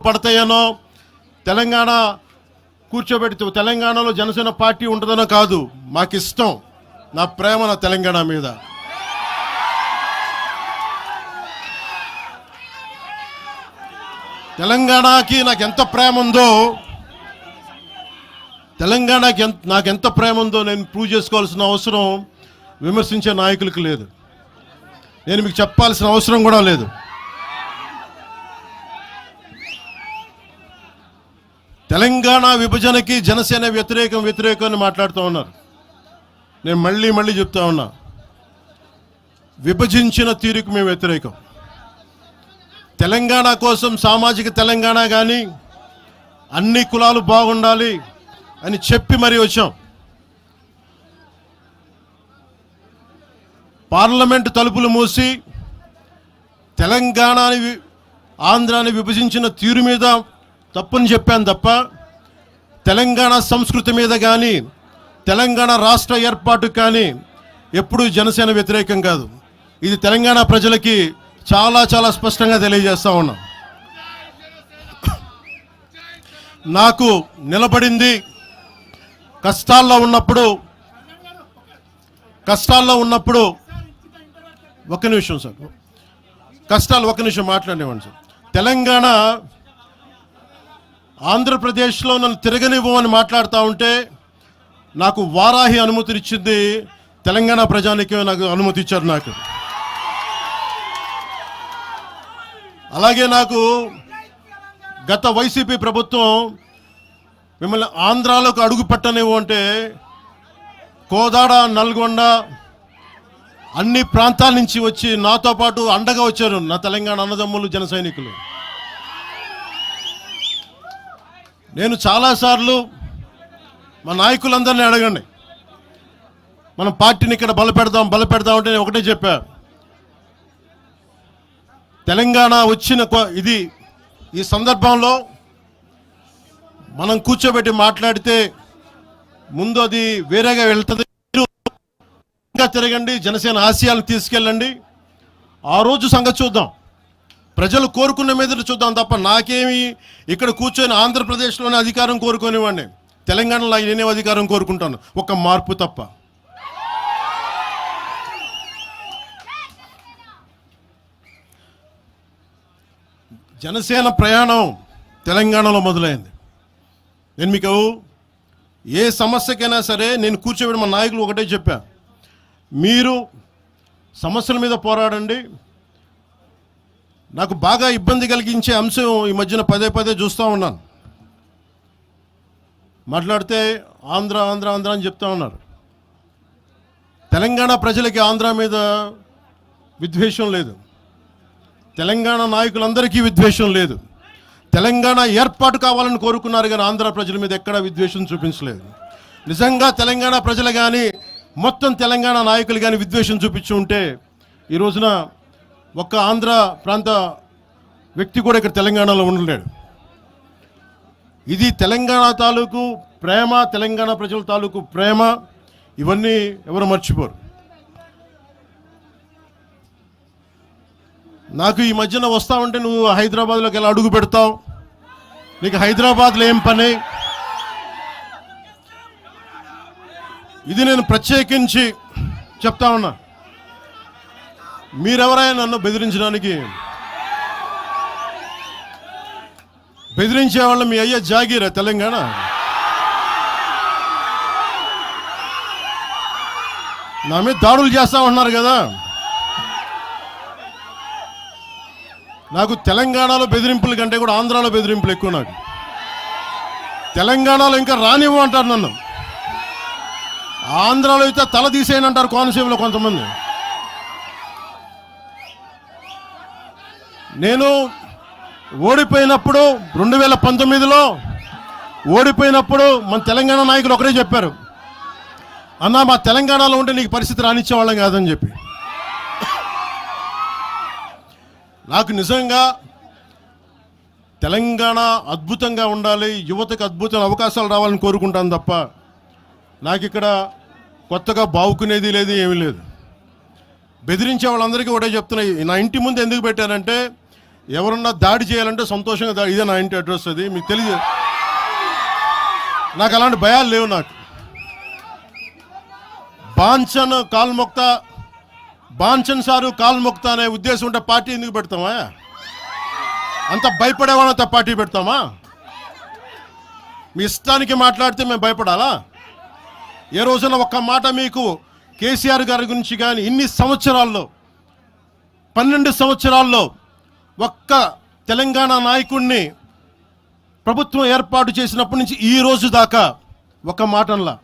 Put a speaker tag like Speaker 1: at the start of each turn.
Speaker 1: పడతాయనో తెలంగాణ కూర్చోబెడితే తెలంగాణలో జనసేన పార్టీ ఉంటుందనో కాదు. మాకు ఇష్టం, నా ప్రేమ నా తెలంగాణ మీద. తెలంగాణకి నాకు ఎంత ప్రేమ ఉందో, తెలంగాణకి నాకెంత ప్రేమ ఉందో నేను ప్రూవ్ చేసుకోవాల్సిన అవసరం విమర్శించే నాయకులకు లేదు. నేను మీకు చెప్పాల్సిన అవసరం కూడా లేదు. తెలంగాణ విభజనకి జనసేన వ్యతిరేకం అని మాట్లాడుతూ ఉన్నారు. నేను మళ్ళీ చెప్తా ఉన్నా, విభజించిన తీరుకు మేము వ్యతిరేకం. తెలంగాణ కోసం సామాజిక తెలంగాణ కానీ అన్ని కులాలు బాగుండాలి అని చెప్పి మరీ వచ్చాం. పార్లమెంటు తలుపులు మూసి తెలంగాణని ఆంధ్రాని విభజించిన తీరు మీద తప్పని చెప్పాను తప్ప తెలంగాణ సంస్కృతి మీద కానీ తెలంగాణ రాష్ట్ర ఏర్పాటు కానీ ఎప్పుడూ జనసేన వ్యతిరేకం కాదు. ఇది తెలంగాణ ప్రజలకి చాలా స్పష్టంగా తెలియజేస్తా ఉన్నాం. నాకు నిలబడింది కష్టాల్లో ఉన్నప్పుడు ఒక్క నిమిషం సార్, ఒక్క నిమిషం మాట్లాడేవాడిని సార్. తెలంగాణ ఆంధ్రప్రదేశ్లో నన్ను తిరగనివ్వమని మాట్లాడుతూ ఉంటే నాకు వారాహి అనుమతినిచ్చింది తెలంగాణ ప్రజానికి, నాకు అనుమతి ఇచ్చారు. నాకు అలాగే నాకు గత వైసీపీ ప్రభుత్వం మిమ్మల్ని ఆంధ్రాలోకి అడుగు పెట్టనివ్వు అంటే కోదాడ, నల్గొండ అన్ని ప్రాంతాల నుంచి వచ్చి నాతో పాటు అండగా వచ్చారు నా తెలంగాణ అన్నదమ్ములు, జన సైనికులు. నేను చాలాసార్లు మా నాయకులందరినీ అడగండి, మనం పార్టీని ఇక్కడ బలపెడదాం అంటే నేను ఒకటే చెప్పా, తెలంగాణ వచ్చిన ఈ సందర్భంలో మనం కూర్చోబెట్టి మాట్లాడితే ముందు అది వేరేగా వెళ్తుంది. ఇంకా తిరగండి, జనసేన ఆశయాలను తీసుకెళ్ళండి, ఆ రోజు సంగతి చూద్దాం. ప్రజలు కోరుకున్న మీద చూద్దాం తప్ప నాకేమి ఇక్కడ కూర్చొని ఆంధ్రప్రదేశ్లోనే అధికారం కోరుకునేవాడిని, తెలంగాణలో నేనే అధికారం కోరుకుంటాను, ఒక మార్పు తప్ప. జనసేన ప్రయాణం తెలంగాణలో మొదలైంది. నేను మీకు ఏ సమస్యకైనా సరే నేను కూర్చోబెట్టి మా నాయకులు ఒకటే చెప్పా, మీరు సమస్యల మీద పోరాడండి. నాకు బాగా ఇబ్బంది కలిగించే అంశం ఈ మధ్యన పదే చూస్తూ ఉన్నాను. మాట్లాడితే ఆంధ్ర అని చెప్తా ఉన్నారు. తెలంగాణ ప్రజలకి ఆంధ్ర మీద విద్వేషం లేదు, తెలంగాణ నాయకులందరికీ విద్వేషం లేదు. తెలంగాణ ఏర్పాటు కావాలని కోరుకున్నారు కానీ ఆంధ్ర ప్రజల మీద ఎక్కడా విద్వేషం చూపించలేదు. నిజంగా తెలంగాణ ప్రజలు కానీ మొత్తం తెలంగాణ నాయకులు కానీ విద్వేషం చూపించి ఉంటే ఈ రోజున ఒక్క ఆంధ్ర ప్రాంత వ్యక్తి కూడా ఇక్కడ తెలంగాణలో ఉండలేడు. ఇది తెలంగాణ తాలూకు ప్రేమ, తెలంగాణ ప్రజల తాలూకు ప్రేమ, ఇవన్నీ ఎవరు మర్చిపోరు. నాకు ఈ మధ్యన వస్తావంటే నువ్వు హైదరాబాద్లోకి ఎలా అడుగు పెడతావు, నీకు హైదరాబాద్లో ఏం పని, ఇది నేను ప్రత్యేకించి చెప్తా ఉన్నా. మీరెవరైనా నన్ను బెదిరించే వాళ్ళ మీ అయ్యే జాగీరా తెలంగాణ. నా మీద దాడులు చేస్తా ఉన్నారు కదా. నాకు తెలంగాణలో బెదిరింపుల కంటే కూడా ఆంధ్రాలో బెదిరింపులు ఎక్కువ. నాకు తెలంగాణలో ఇంకా రానివ్వు అంటారు నన్ను, ఆంధ్రాలో అయితే తల తీసేయనంటారు కోనసీమలో కొంతమంది. నేను ఓడిపోయినప్పుడు 2019లో ఓడిపోయినప్పుడు మన తెలంగాణ నాయకులు ఒకరే చెప్పారు, అన్నా మా తెలంగాణలో ఉంటే నీకు పరిస్థితి రానిచ్చేవాళ్ళం కాదని చెప్పి. నాకు నిజంగా తెలంగాణ అద్భుతంగా ఉండాలి, యువతకు అద్భుతమైన అవకాశాలు రావాలని కోరుకుంటాను తప్ప నాకు ఇక్కడ కొత్తగా బావుకునేది లేదు, ఏమీ లేదు. బెదిరించే వాళ్ళందరికీ ఒకటే చెప్తున్నా, నా ఇంటి ముందు ఎందుకు పెట్టానంటే ఎవరన్నా దాడి చేయాలంటే సంతోషంగా దాడి, ఇదే నా ఇంటి అడ్రస్, అది మీకు తెలియదు. నాకు అలాంటి భయాలు లేవు. నాకు బాంఛన్ కాల్మొక్త, బాంఛన్ సారు కాల్మొక్త అనే ఉద్దేశం ఉంటే పార్టీ ఎందుకు పెడతామా? అంత భయపడేవాళ్ళంత పార్టీ పెడతామా? మీ ఇష్టానికి మాట్లాడితే మేము భయపడాలా? ఏ రోజున ఒక్క మాట మీకు కేసీఆర్ గారి గురించి కానీ ఇన్ని సంవత్సరాల్లో, 12 సంవత్సరాల్లో ఒక్క తెలంగాణ నాయకుడిని ప్రభుత్వం ఏర్పాటు చేసినప్పటి నుంచి ఈ రోజు దాకా ఒక మాటంలా